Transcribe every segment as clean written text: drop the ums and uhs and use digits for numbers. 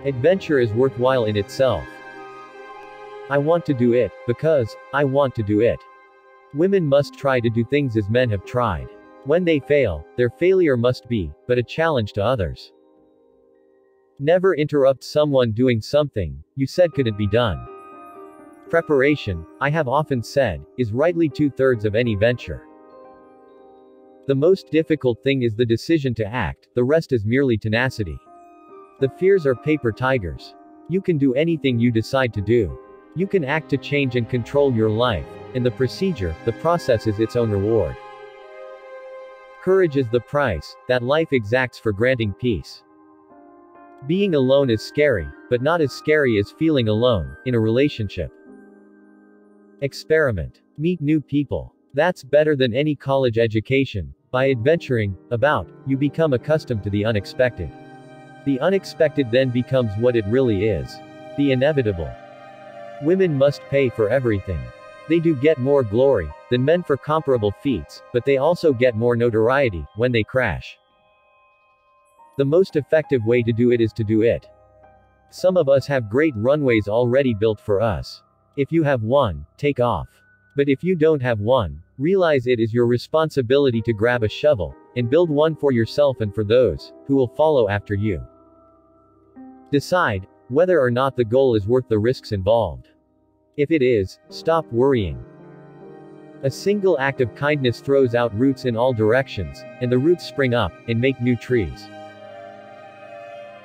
Adventure is worthwhile in itself. I want to do it, because I want to do it. Women must try to do things as men have tried. When they fail, their failure must be but a challenge to others. Never interrupt someone doing something you said couldn't be done. Preparation, I have often said, is rightly 2/3 of any venture. The most difficult thing is the decision to act, the rest is merely tenacity. The fears are paper tigers. You can do anything you decide to do. You can act to change and control your life, and the process is its own reward. Courage is the price that life exacts for granting peace. Being alone is scary, but not as scary as feeling alone in a relationship. Experiment. Meet new people. That's better than any college education. By adventuring about, you become accustomed to the unexpected. The unexpected then becomes what it really is. The inevitable. Women must pay for everything. They do get more glory than men for comparable feats, but they also get more notoriety when they crash. The most effective way to do it is to do it. Some of us have great runways already built for us. If you have one, take off. But if you don't have one, realize it is your responsibility to grab a shovel and build one for yourself and for those who will follow after you. Decide whether or not the goal is worth the risks involved. If it is, stop worrying. A single act of kindness throws out roots in all directions, and the roots spring up and make new trees.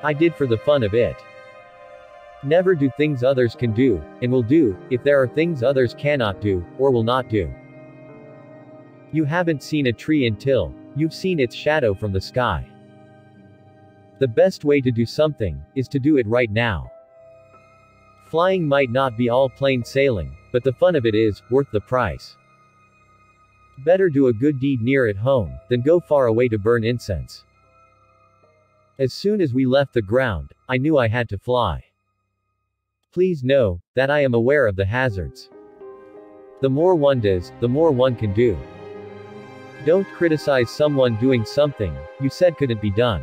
I did for the fun of it. Never do things others can do, and will do, if there are things others cannot do, or will not do. You haven't seen a tree until you've seen its shadow from the sky. The best way to do something is to do it right now. Flying might not be all plain sailing, but the fun of it is worth the price. Better do a good deed near at home than go far away to burn incense. As soon as we left the ground, I knew I had to fly. Please know that I am aware of the hazards. The more one does, the more one can do. Don't criticize someone doing something you said couldn't be done.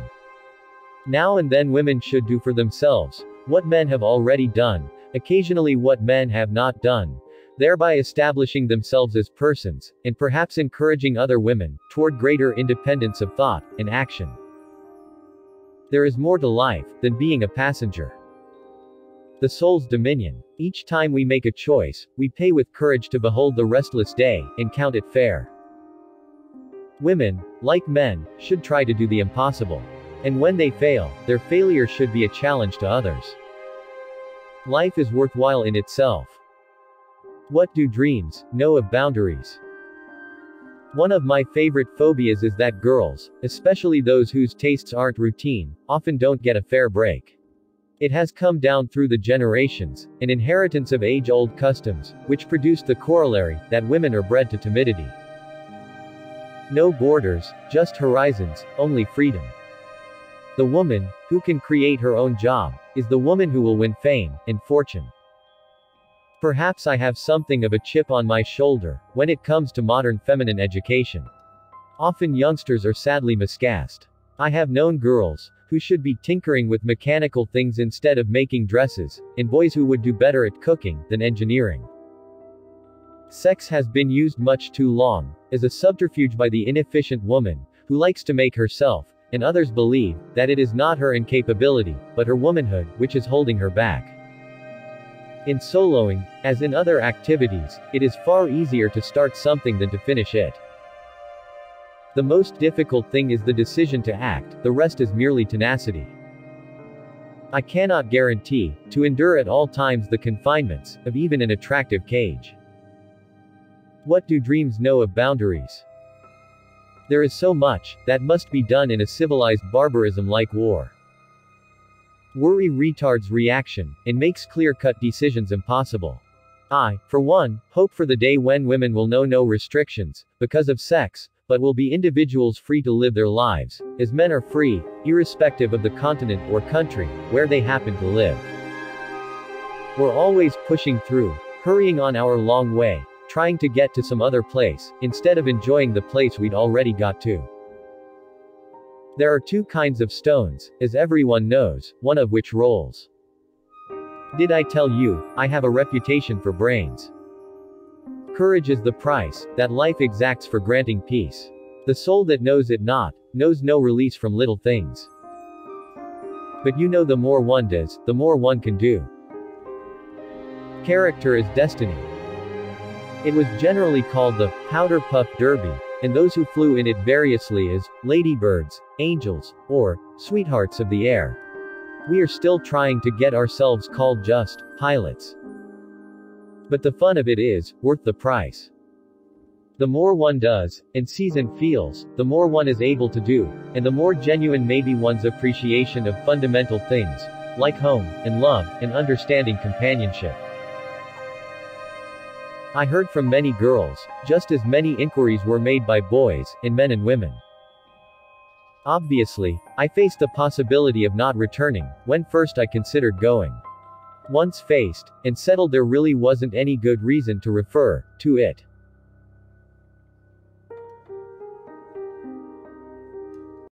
Now and then women should do for themselves what men have already done, occasionally what men have not done, thereby establishing themselves as persons, and perhaps encouraging other women toward greater independence of thought and action. There is more to life than being a passenger. The soul's dominion. Each time we make a choice, we pay with courage to behold the restless day and count it fair. Women, like men, should try to do the impossible. And when they fail, their failure should be a challenge to others. Life is worthwhile in itself. What do dreams know of boundaries? One of my favorite phobias is that girls, especially those whose tastes aren't routine, often don't get a fair break. It has come down through the generations, an inheritance of age-old customs, which produced the corollary that women are bred to timidity. No borders, just horizons, only freedom. The woman who can create her own job is the woman who will win fame and fortune. Perhaps I have something of a chip on my shoulder when it comes to modern feminine education. Often youngsters are sadly miscast. I have known girls who should be tinkering with mechanical things instead of making dresses, and boys who would do better at cooking than engineering. Sex has been used much too long as a subterfuge by the inefficient woman who likes to make herself and others believe that it is not her incapability, but her womanhood, which is holding her back. In soloing, as in other activities, it is far easier to start something than to finish it. The most difficult thing is the decision to act, the rest is merely tenacity. I cannot guarantee to endure at all times the confinements of even an attractive cage. What do dreams know of boundaries? There is so much that must be done in a civilized barbarism like war. Worry retards reaction and makes clear-cut decisions impossible. I, for one, hope for the day when women will know no restrictions because of sex, but will be individuals free to live their lives, as men are free, irrespective of the continent or country where they happen to live. We're always pushing through, hurrying on our long way, trying to get to some other place, instead of enjoying the place we'd already got to. There are two kinds of stones, as everyone knows, one of which rolls. Did I tell you, I have a reputation for brains? Courage is the price that life exacts for granting peace. The soul that knows it not, knows no release from little things. But you know, the more one does, the more one can do. Character is destiny. It was generally called the powder puff derby, and those who flew in it variously as ladybirds, angels, or sweethearts of the air. We are still trying to get ourselves called just pilots. But the fun of it is worth the price. The more one does, and sees and feels, the more one is able to do, and the more genuine may be one's appreciation of fundamental things, like home, and love, and understanding companionship. I heard from many girls, just as many inquiries were made by boys, and men and women. Obviously, I faced the possibility of not returning, when first I considered going. Once faced, and settled, there really wasn't any good reason to refer to it.